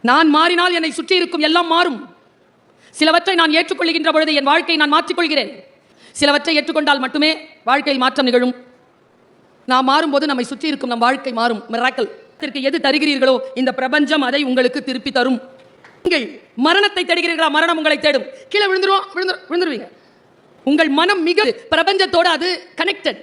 நான் மாறினால் என்னை சுற்றி இருக்கும் எல்லாம் மாறும். சிலவற்றை நான் ஏற்றுக்கொள்கின்ற பொழுது என் வாழ்க்கையை நான் மாற்றிக்கொள்கிறேன். சிலவற்றை ஏற்றுக்கொண்டால் மட்டுமே வாழ்க்கையில் மாற்றம் நிகழும். நாம் மாறும்போது நம்மை சுற்றி இருக்கும் நம் வாழ்க்கை மாறும். மிராக்கிள். எது தருகிறீர்களோ இந்த பிரபஞ்சம் அதை உங்களுக்கு திருப்பி தரும். நீங்கள் மரணத்தை தேடுகிறீர்களா? மரணம் உங்களை தேடும். கீழே விழுந்துருவீங்க. உங்கள் மனம் மிக பிரபஞ்சத்தோடு அது கனெக்டட்.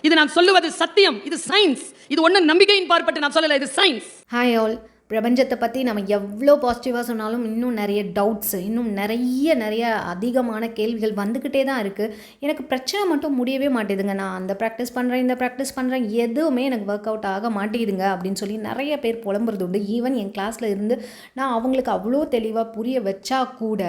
இது நான் சொல்லுவது சத்தியம். இது சயின்ஸ். இது ஒன்றும் நம்பிக்கையின் பார்ப்பட்டு நான் சொல்லலை. இது சயின்ஸ். Hi all. பிரபஞ்சத்தை பற்றி நம்ம எவ்வளோ பாசிட்டிவாக சொன்னாலும் இன்னும் நிறைய டவுட்ஸு, இன்னும் நிறைய அதிகமான கேள்விகள் வந்துக்கிட்டே தான் இருக்குது. எனக்கு பிரச்சனை மட்டும் முடியவே மாட்டேதுங்க. நான் அந்த ப்ராக்டிஸ் பண்ணுறேன், இந்த ப்ராக்டிஸ் பண்ணுறேன், எதுவுமே எனக்கு ஒர்க் அவுட் ஆக மாட்டேங்குதுங்க அப்படின்னு சொல்லி நிறைய பேர் புலம்புறது உண்டு. ஈவன் என் கிளாஸில் இருந்து நான் அவங்களுக்கு அவ்வளோ தெளிவாக புரிய வச்சா கூட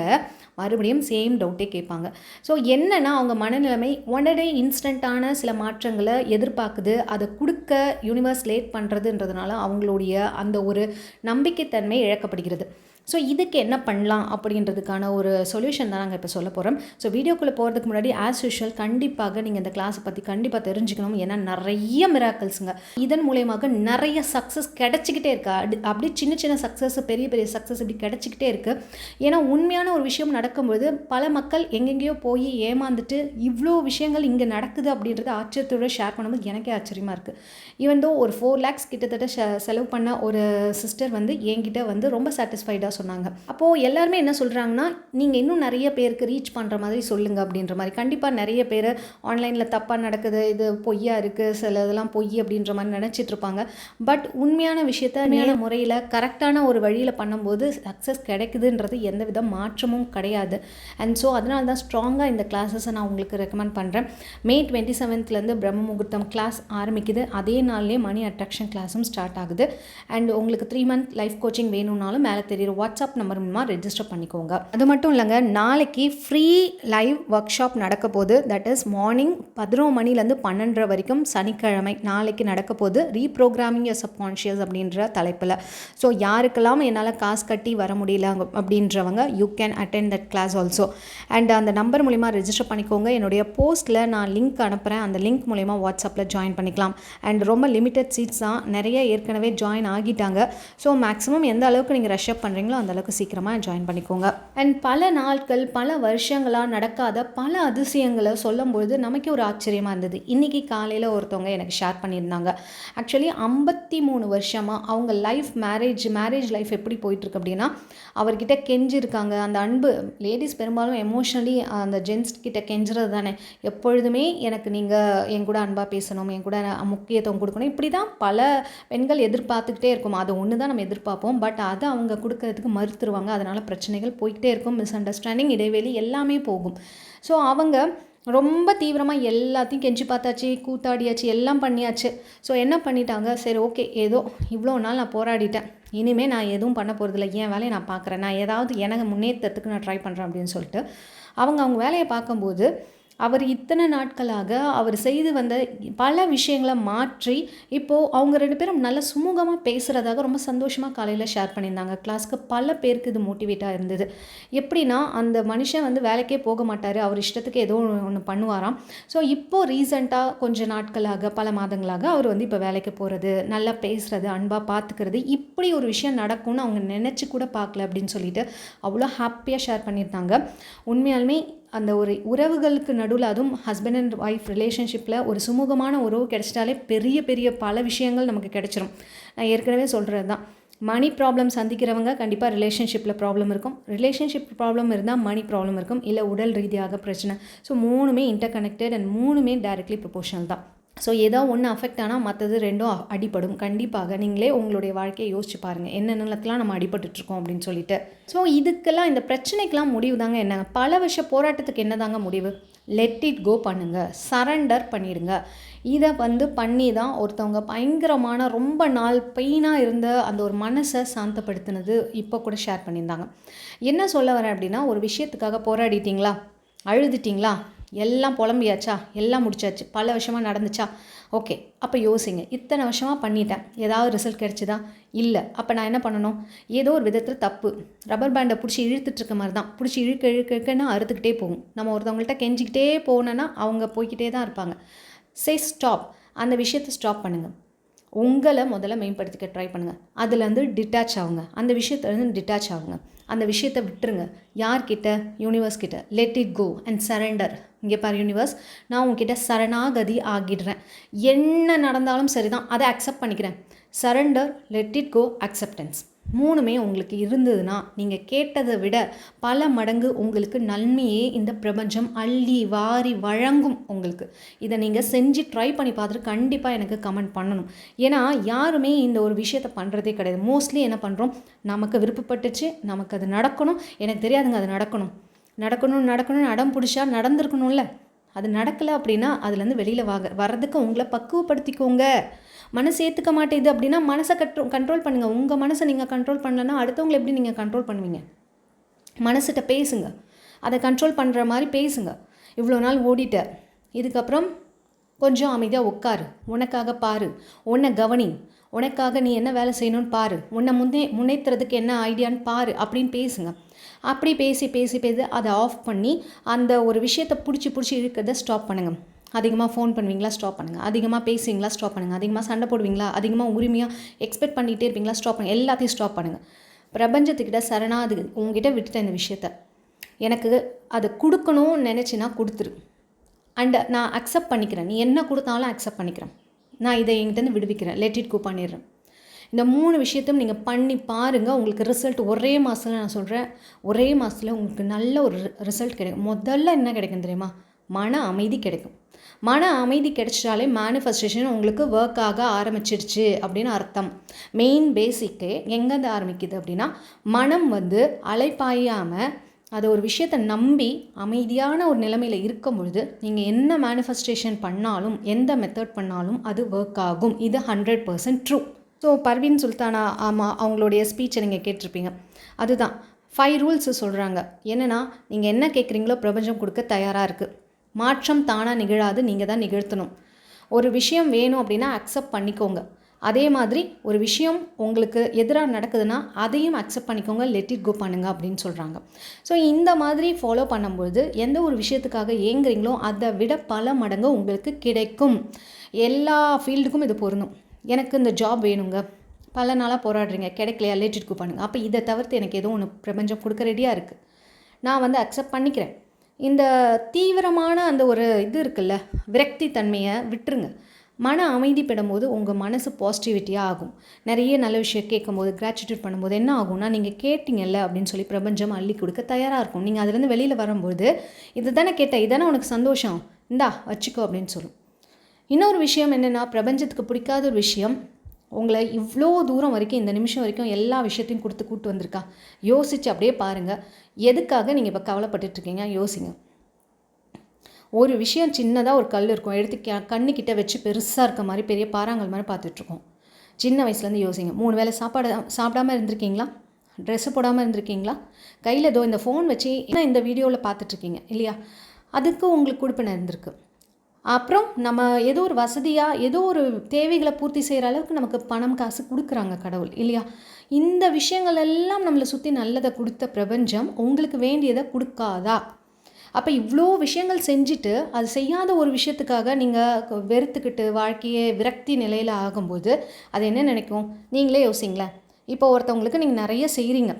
மறுபடியும் சேம் டவுட்டே கேட்பாங்க. ஸோ என்னென்னா அவங்க மனநிலைமை உடனே இன்ஸ்டண்ட்டான சில மாற்றங்களை எதிர்பார்க்குது. அதை கொடுக்க யூனிவர்ஸ் லேட் பண்ணுறதுன்றதுனால அவங்களுடைய அந்த ஒரு நம்பிக்கைத்தன்மை இழக்கப்படுகிறது. ஸோ இதுக்கு என்ன பண்ணலாம் அப்படின்றதுக்கான ஒரு சொல்யூஷன் தான் நாங்கள் இப்போ சொல்ல போகிறோம். ஸோ வீடியோக்குள்ளே போகிறதுக்கு முன்னாடி ஆஸ் யூஷுவல் கண்டிப்பாக நீங்கள் இந்த கிளாஸை பற்றி கண்டிப்பாக தெரிஞ்சுக்கணும். ஏன்னா நிறைய மிராக்கிள்ஸுங்க. இதன் மூலயமாக நிறைய சக்ஸஸ் கிடச்சிக்கிட்டே இருக்கா. அப்படி சின்ன சக்ஸஸ், பெரிய சக்ஸஸ் இப்படி கிடச்சிக்கிட்டே இருக்குது. ஏன்னா உண்மையான ஒரு விஷயம் நடக்கும்போது பல மக்கள் எங்கெங்கேயோ போய் ஏமாந்துட்டு இவ்வளோ விஷயங்கள் இங்கே நடக்குது அப்படின்றத ஆச்சரியத்தோடு ஷேர் பண்ணும்போது எனக்கே ஆச்சரியமாக இருக்குது. ஈவன் தோ ஒரு 4 lakhs கிட்டத்தட்ட செலவு பண்ண ஒரு சிஸ்டர் வந்து என்கிட்ட வந்து ரொம்ப சாட்டிஸ்ஃபைடாக சொன்னாங்க. அப்போது எல்லாருமே என்ன சொல்கிறாங்கன்னா, நீங்கள் இன்னும் நிறைய பேருக்கு ரீச் பண்ணுற மாதிரி சொல்லுங்கள் அப்படின்ற மாதிரி. கண்டிப்பாக நிறைய பேர் ஆன்லைனில் தப்பாக நடக்குது, இது பொய்யா இருக்குது, சில இதெல்லாம் பொய் அப்படின்ற மாதிரி நினச்சிட்டு இருப்பாங்க. பட் உண்மையான விஷயத்த உண்மையான முறையில் கரெக்டான ஒரு வழியில் பண்ணும்போது சக்ஸஸ் கிடைக்குதுன்றது எந்த வித மாற்றமும் கிடையாது. அண்ட் ஸோ அதனால தான் ஸ்ட்ராங்காக இந்த கிளாஸஸை நான் உங்களுக்கு ரெக்கமெண்ட் பண்ணுறேன். May 27th பிரம்ம முகூர்த்தம் கிளாஸ் ஆரம்பிக்குது. அதே நாள்லேயே மணி அட்ராக்ஷன் கிளாஸும் ஸ்டார்ட் ஆகுது. அண்ட் உங்களுக்கு 3 month லைஃப் கோச்சிங் வேணும்னாலும் மேலே தெரியுற வாட்ஸ்அப் நம்பர் மூலமாக ரெஜிஸ்டர் பண்ணிக்கோங்க. அது மட்டும் இல்லைங்க, நாளைக்கு ஃப்ரீ லைவ் ஒர்க் ஷாப் நடக்க போகுது. தட் இஸ் மார்னிங் 11 மணிலேருந்து 12 வரைக்கும் சனிக்கிழமை நாளைக்கு நடக்க போகுது. ரீப்ரோக்ராமிங் யுவர் சப்கான்ஷியஸ் அப்படின்ற தலைப்பில். ஸோ யாருக்கெல்லாம் என்னால் காசு கட்டி வர முடியல அப்படின்றவங்க you can attend that class also. And அந்த நம்பர் மூலிமா ரெஜிஸ்டர் பண்ணிக்கோங்க. என்னுடைய போஸ்ட்டில் நான் லிங்க் அனுப்புகிறேன். அந்த லிங்க் மூலிமா வாட்ஸ்அப்பில் ஜாயின் பண்ணிக்கலாம். அண்ட் ரொம்ப லிமிட்டட் சீட்ஸ் தான். நிறைய ஏற்கனவே ஜாயின் ஆகிட்டாங்க. ஸோ மேக்ஸிமம் எந்த அளவுக்கு நீங்கள் ரஷ் அப் பண்ணுறீங்களோ அந்த அளவுக்கு சீக்கிரமாக ஜாயின் பண்ணிக்கோங்க. அண்ட் பல நாட்கள் பல வருஷங்களாக நடக்காத பல அதிசயங்களை சொல்லும்பொழுது நமக்கே ஒரு ஆச்சரியமாக இருந்தது. இன்றைக்கி காலையில் ஒருத்தவங்க எனக்கு ஷேர் பண்ணியிருந்தாங்க. ஆக்சுவலி 53 வருஷமாக அவங்க மேரேஜ் லைஃப் எப்படி போயிட்டுருக்கு அப்படின்னா, அவர்கிட்ட கெஞ்சிருக்காங்க. அந்த அன்பு, லேடிஸ் பெரும்பாலும் எமோஷ்னலி அந்த ஜென்ஸ் கிட்ட கெஞ்சுறது தானே. எப்பொழுதுமே எனக்கு நீங்கள் என் கூட அன்பாக பேசணும், என் கூட முக்கியத்துவம் கொடுக்கணும், இப்படி தான் பல பெண்கள் எதிர்பார்த்துக்கிட்டே இருக்கும். அது ஒன்று தான் நம்ம எதிர்பார்ப்போம். பட் அதை அவங்க கொடுக்கறதுக்கு மறுத்துருவாங்க. அதனால் பிரச்சனைகள் போய்கிட்டே இருக்கும். மிஸ் அண்டர்ஸ்டாண்டிங், இடைவெளி எல்லாமே போகும். ஸோ அவங்க ரொம்ப தீவிரமாக எல்லாத்தையும் கெஞ்சி பார்த்தாச்சு, கூத்தாடியாச்சு, எல்லாம் பண்ணியாச்சு. ஸோ என்ன பண்ணிட்டாங்க, சரி ஓகே, ஏதோ இவ்வளோ நாள் நான் போராடிட்டேன், இனிமேல் நான் எதுவும் பண்ண போகிறதில்ல, என் வேலையை நான் பார்க்குறேன், நான் ஏதாவது எனக்கு முன்னேற்றத்துக்கு நான் ட்ரை பண்ணுறேன் அப்படின்னு சொல்லிட்டு அவங்க வேலையை பார்க்கும்போது அவர் இத்தனை நாட்களாக அவர் செய்து வந்த பல விஷயங்களை மாற்றி இப்போது அவங்க 2 பேரும் நல்ல சுமூகமாக பேசுகிறதாக ரொம்ப சந்தோஷமாக காலையில் ஷேர் பண்ணியிருந்தாங்க. கிளாஸ்க்கு பல பேருக்கு இது மோட்டிவேட்டாக இருந்தது. எப்படின்னா, அந்த மனுஷன் வந்து வேலைக்கே போக மாட்டார், அவர் இஷ்டத்துக்கு ஏதோ ஒன்று பண்ணுவாராம். ஸோ இப்போது ரீசெண்டாக கொஞ்சம் நாட்களாக பல மாதங்களாக அவர் வந்து இப்போ வேலைக்கு போகிறது, நல்லா பேசுகிறது, அன்பாக பார்த்துக்கிறது, இப்படி ஒரு விஷயம் நடக்கும்னு அவங்க நினச்சி கூட பார்க்கல அப்படின்னு சொல்லிட்டு அவ்வளோ ஹாப்பியாக ஷேர் பண்ணியிருந்தாங்க. உண்மையாலுமே அந்த ஒரு உறவுகளுக்கு நடுவில், அதுவும் ஹஸ்பண்ட் அண்ட் ஒய்ஃப் ரிலேஷன்ஷிப்பில் ஒரு சுமூகமான உறவு கிடைச்சிட்டாலே பெரிய பல விஷயங்கள் நமக்கு கிடைச்சிரும். நான் ஏற்கனவே சொல்கிறது தான், மணி ப்ராப்ளம் சந்திக்கிறவங்க கண்டிப்பாக ரிலேஷன்ஷிப்பில் ப்ராப்ளம் இருக்கும், ரிலேஷன்ஷிப் ப்ராப்ளம் இருந்தால் மணி ப்ராப்ளம் இருக்கும், இல்லை உடல் ரீதியாக பிரச்சனை. ஸோ 3மே இன்டர் கனெக்டட் அண்ட் 3மே டைரக்ட்லி ப்ரொபோஷனல் தான். ஸோ ஏதோ ஒன்று அஃபெக்ட் ஆனால் மற்றது 2ம் அடிபடும். கண்டிப்பாக நீங்களே உங்களுடைய வாழ்க்கையை யோசிச்சு பாருங்கள், என்னென்னலாம் நம்ம அடிபட்டுருக்கோம் அப்படின்னு சொல்லிட்டு. ஸோ இதுக்கெல்லாம், இந்த பிரச்சனைக்கெல்லாம் முடிவு தாங்க என்னங்க, பல வருஷ போராட்டத்துக்கு என்ன தாங்க முடிவு? லெட் இட் கோ பண்ணுங்கள், சரண்டர் பண்ணிடுங்க. இதை வந்து பண்ணி தான் ஒருத்தவங்க பயங்கரமான ரொம்ப நாள் பெயினாக இருந்த அந்த ஒரு மனசை சாந்தப்படுத்தினது இப்போ கூட ஷேர் பண்ணியிருந்தாங்க. என்ன சொல்ல வரேன் அப்படின்னா, ஒரு விஷயத்துக்காக போராடிட்டிங்களா, அழுதுட்டிங்களா, எல்லாம் புலம்பியாச்சா, எல்லாம் முடிச்சாச்சு, பல வருஷமாக நடந்துச்சா, ஓகே, அப்போ யோசிங்க, இத்தனை வருஷமாக பண்ணிட்டேன், ஏதாவது ரிசல்ட் கிடைச்சிதா? இல்லை. அப்போ நான் என்ன பண்ணணும்? ஏதோ ஒரு விதத்தில் தப்பு. ரப்பர் பேண்டை பிடிச்சி இழுத்துட்ருக்க மாதிரி தான், பிடிச்சி இழுக்கன்னா அறுத்துக்கிட்டே போகும். நம்ம ஒருத்தவங்கள்ட்ட கெஞ்சிக்கிட்டே போனோன்னா அவங்க போய்கிட்டே தான் இருப்பாங்க. சே ஸ்டாப், அந்த விஷயத்தை ஸ்டாப் பண்ணுங்கள். உங்களை முதல்ல மேம்படுத்திக்க ட்ரை பண்ணுங்கள். அதுலேருந்து டிட்டாச் ஆகுங்க. அந்த விஷயத்துலேருந்து டிட்டாச் ஆகுங்க. அந்த விஷயத்தை விட்டுருங்க. யார்கிட்ட? யூனிவர்ஸ் கிட்ட. Let it go and surrender. இங்கே பாரு யூனிவர்ஸ், நான் உங்ககிட்ட சரணாகதி ஆகிடுறேன். என்ன நடந்தாலும் சரி தான், அதை அக்செப்ட் பண்ணிக்கிறேன். Surrender, let it go, acceptance. 3மே உங்களுக்கு இருந்ததுன்னா நீங்கள் கேட்டதை விட பல மடங்கு உங்களுக்கு நன்மையே இந்த பிரபஞ்சம் அள்ளி வாரி வழங்கும் உங்களுக்கு. இதை நீங்கள் செஞ்சு ட்ரை பண்ணி பார்த்துட்டு கண்டிப்பாக எனக்கு கமெண்ட் பண்ணணும். ஏன்னா யாருமே இந்த ஒரு விஷயத்தை பண்ணுறதே கிடையாது. மோஸ்ட்லி என்ன பண்ணுறோம், நமக்கு விருப்பப்பட்டுச்சு, நமக்கு அது நடக்கணும், எனக்கு தெரியாதுங்க அது நடக்கணும்னு அடம் பிடிச்சா நடந்திருக்கணும்ல. அது நடக்கலை அப்படின்னா அதுலேருந்து வெளியில் வர்றதுக்கு உங்களை பக்குவப்படுத்திக்கோங்க. மனசு ஏற்றுக்க மாட்டேது அப்படின்னா மனசை கண்ட்ரோல் பண்ணுங்கள். உங்கள் மனசை நீங்கள் கண்ட்ரோல் பண்ணலன்னா அடுத்தவங்களை எப்படி நீங்கள் கண்ட்ரோல் பண்ணுவீங்க? மனசிட்ட பேசுங்க. அதை கண்ட்ரோல் பண்ணுற மாதிரி பேசுங்க. இவ்வளோ நாள் ஓடிட்ட, இதுக்கப்புறம் கொஞ்சம் அமைதியாக உட்காரு, உனக்காக பாரு, உன்னை கவனி, உனக்காக நீ என்ன வேலை செய்யணும்னு பாரு, உன்னை முன்னேற்றுறதுக்கு என்ன ஐடியான்னு பாரு அப்படின்னு பேசுங்க. அப்படி பேசி அதை ஆஃப் பண்ணி அந்த ஒரு விஷயத்தை பிடிச்சி இழுக்கிறத ஸ்டாப் பண்ணுங்கள். அதிகமாக ஃபோன் பண்ணுவீங்களா? ஸ்டாப் பண்ணுங்கள். அதிகமாக பேசுவீங்களா? ஸ்டாப் பண்ணுங்கள். அதிகமாக சண்டை போடுவீங்களா? அதிகமாக உரிமையாக எக்ஸ்பெக்ட் பண்ணிகிட்டே இருப்பீங்களா? ஸ்டாப் பண்ணுங்கள். எல்லாத்தையும் ஸ்டாப் பண்ணுங்கள். பிரபஞ்சத்துக்கிட்ட சரணாது உங்ககிட்ட விட்டுட்டேன் இந்த விஷயத்த, எனக்கு அதை கொடுக்கணும்னு நினச்சின்னா கொடுத்துரு. அண்ட் நான் அக்செப்ட் பண்ணிக்கிறேன், நீ என்ன கொடுத்தாலும் அக்செப்ட் பண்ணிக்கிறேன், நான் இதை என்கிட்டருந்து விடுவிக்கிறேன், லெட் இட் கோ பண்ணிடுறேன். இந்த 3 விஷயத்தையும் நீங்கள் பண்ணி பாருங்கள். உங்களுக்கு ரிசல்ட் ஒரே மாதத்தில், நான் சொல்கிறேன் ஒரே மாதத்தில் உங்களுக்கு நல்ல ஒரு ரிசல்ட் கிடைக்கும். முதல்ல என்ன கிடைக்கும் தெரியுமா? மன அமைதி கிடைக்கும். மன அமைதி கிடைச்சிட்டாலே மேனிஃபெஸ்டேஷன் உங்களுக்கு ஒர்க் ஆக ஆரம்பிச்சிடுச்சு அப்படின்னு அர்த்தம். மெயின் பேசிக்கே எங்கேருந்து ஆரம்பிக்குது அப்படின்னா, மனம் அலைப்பாயாமல் அது ஒரு விஷயத்தை நம்பி அமைதியான ஒரு நிலைமையில் இருக்கும் பொழுது நீங்கள் என்ன மேனிஃபெஸ்டேஷன் பண்ணாலும், எந்த மெத்தட் பண்ணாலும் அது ஒர்க் ஆகும். இது 100% ட்ரூ. ஸோ பர்வீன் சுல்தானா ஆமாம், அவங்களுடைய ஸ்பீச்சை நீங்கள் கேட்டிருப்பீங்க. அதுதான் 5 ரூல்ஸு சொல்கிறாங்க. என்னென்னா, நீங்கள் என்ன கேட்குறீங்களோ பிரபஞ்சம் கொடுக்க தயாராக இருக்குது. மாற்றம் தானாக நிகழாது, நீங்கள் தான் நிகழ்த்தணும். ஒரு விஷயம் வேணும் அப்படின்னா அக்செப்ட் பண்ணிக்கோங்க. அதே மாதிரி ஒரு விஷயம் உங்களுக்கு எதிராக நடக்குதுன்னா அதையும் அக்செப்ட் பண்ணிக்கோங்க, லெட் இட் கோ பண்ணுங்க அப்படின்னு சொல்கிறாங்க. ஸோ இந்த மாதிரி ஃபாலோ பண்ணும்போது எந்த ஒரு விஷயத்துக்காக ஏங்குறீங்களோ அதை விட பல மடங்கு உங்களுக்கு கிடைக்கும். எல்லா ஃபீல்டுக்கும் இது பொருந்தும். எனக்கு இந்த ஜாப் வேணுங்க, பல நாளாக போராடுறீங்க, கிடைக்கலையா, லெட் இட் கோ பண்ணுங்கள். அப்போ இதை தவிர்த்து எனக்கு ஏதோ ஒன்று பிரபஞ்சம் கொடுக்க ரெடியாக இருக்குது, நான் அக்செப்ட் பண்ணிக்கிறேன். இந்த தீவிரமான அந்த ஒரு இது இருக்குல்ல, விரக்தி தன்மையை விட்டுருங்க. மன அமைதி பெறும்போது உங்கள் மனசு பாசிட்டிவிட்டியாக ஆகும். நிறைய நல்ல விஷயம் கேட்கும்போது, கிராட்டிடியூட் பண்ணும்போது என்ன ஆகும்னா, நீங்கள் கேட்டிங்கல்ல அப்படின்னு சொல்லி பிரபஞ்சம் அள்ளி கொடுக்க தயாராக இருக்கும். நீங்கள் அதுலேருந்து வெளியில் வரும்போது, இது தானே கேட்ட, இதானே உனக்கு சந்தோஷம், இந்தா வச்சுக்கோ அப்படின்னு சொல்லும். இன்னொரு விஷயம் என்னென்னா, பிரபஞ்சத்துக்கு பிடிக்காத ஒரு விஷயம், உங்களை இவ்வளோ தூரம் வரைக்கும் இந்த நிமிஷம் வரைக்கும் எல்லா விஷயத்தையும் கூட்டு வந்திருக்கா. யோசித்து அப்படியே பாருங்கள், எதுக்காக நீங்கள் இப்போ கவலைப்பட்டுட்ருக்கீங்க யோசிங்க. ஒரு விஷயம் சின்னதாக ஒரு கல் இருக்கும், எடுத்து கண்ணுக்கிட்ட வச்சு பெருசாக இருக்க மாதிரி பெரிய பாறாங்கல் மாதிரி பார்த்துட்ருக்கோம். சின்ன வயசுலேருந்து யோசிங்க. 3 வேளை சாப்பிடாமல் இருந்திருக்கீங்களா? ட்ரெஸ்ஸு போடாமல் இருந்திருக்கீங்களா? கையில் ஏதோ இந்த ஃபோன் வச்சு இந்த வீடியோவில் பார்த்துட்ருக்கீங்க இல்லையா? அதுக்கு உங்களுக்கு கொடுப்பின இருந்திருக்கு. அப்புறம் நம்ம ஏதோ ஒரு வசதியாக ஏதோ ஒரு தேவைகளை பூர்த்தி செய்கிற அளவுக்கு நமக்கு பணம் காசு கொடுக்குறாங்க கடவுள் இல்லையா? இந்த விஷயங்கள் எல்லாம் நம்மளை சுற்றி நல்லதை கொடுத்த பிரபஞ்சம் உங்களுக்கு வேண்டியதை கொடுக்காதா? அப்போ இவ்வளோ விஷயங்கள் செஞ்சுட்டு அது செய்யாத ஒரு விஷயத்துக்காக நீங்கள் வெறுத்துக்கிட்டு வாழ்க்கையே விரக்தி நிலையில் ஆகும்போது அது என்ன நினைக்கும்? நீங்களே யோசிங்களேன். இப்போ ஒருத்தவங்களுக்கு நீங்கள் நிறைய செய்கிறீங்க,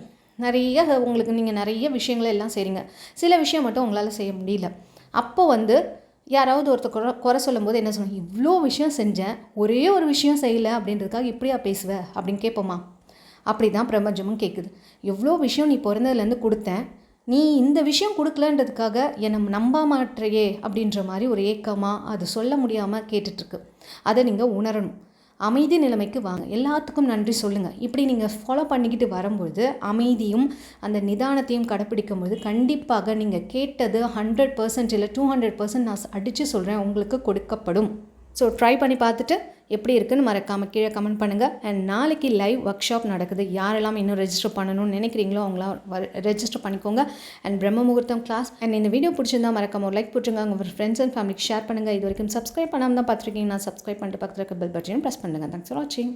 உங்களுக்கு நீங்கள் நிறைய விஷயங்களை எல்லாம் செய்கிறீங்க, சில விஷயம் மட்டும் உங்களால் செய்ய முடியல. அப்போ யாராவது ஒருத்தர் குறை சொல்லும்போது என்ன சொல்லுங்க? இவ்வளோ விஷயம் செஞ்சேன், ஒரே ஒரு விஷயம் செய்யலை அப்படின்றதுக்காக இப்படியா பேசுவ அப்படின்னு கேட்போமா? அப்படி தான் பிரபஞ்சமும் கேட்குது. எவ்வளோ விஷயம் நீ பிறந்ததுலேருந்து கொடுத்தேன், நீ இந்த விஷயம் கொடுக்கலன்றதுக்காக என்னை நம்ப மாட்டேயே அப்படின்ற மாதிரி ஒரு ஏக்கமாக அது சொல்ல முடியாமல் கேட்டுட்ருக்கு. அதை நீங்கள் உணரணும். அமைதி நிலைமைக்கு வாங்க, எல்லாத்துக்கும் நன்றி சொல்லுங்கள். இப்படி நீங்கள் ஃபாலோ பண்ணிக்கிட்டு வரும்பொழுது அமைதியும் அந்த நிதானத்தையும் கடைப்பிடிக்கும்போது கண்டிப்பாக நீங்கள் கேட்டது 100% இல்லை 200% நான் அடித்து சொல்கிறேன் உங்களுக்கு கொடுக்கப்படும். ஸோ ட்ரை பண்ணி பார்த்துட்டு எப்படி இருக்குன்னு மறக்காமல் கீழே கமெண்ட் பண்ணுங்கள். அண்ட் நாளைக்கு லைவ் ஒர்க் ஷாப் நடக்குது. யாரெல்லாம் இன்னும் ரெஜிஸ்டர் பண்ணணும்னு நினைக்கிறீங்களோ அவங்களாம் ரெஜிஸ்டர் பண்ணிக்கோங்க. அண்ட் பிரம்ம முகூர்த்தம் கிளாஸ். அண்ட் இந்த வீடியோ பிடிச்சிருந்தா மறக்காம ஒரு லைக் போட்டுருங்க, உங்கள் ஃப்ரெண்ட்ஸ் அண்ட் ஃபேமிலிக்கு ஷேர் பண்ணுங்கள். இது வரைக்கும் சப்ஸ்கிரைப் பண்ணாமல் தான் பார்த்துருக்கீங்கன்னா சப்ஸ்கிரைப் பண்ணிட்டு பக்கத்தில் இருக்க பெல் பட்டனையும் ப்ரெஸ் பண்ணுங்கள். தேங்க்ஸ் ஃபார் வாட்சிங்.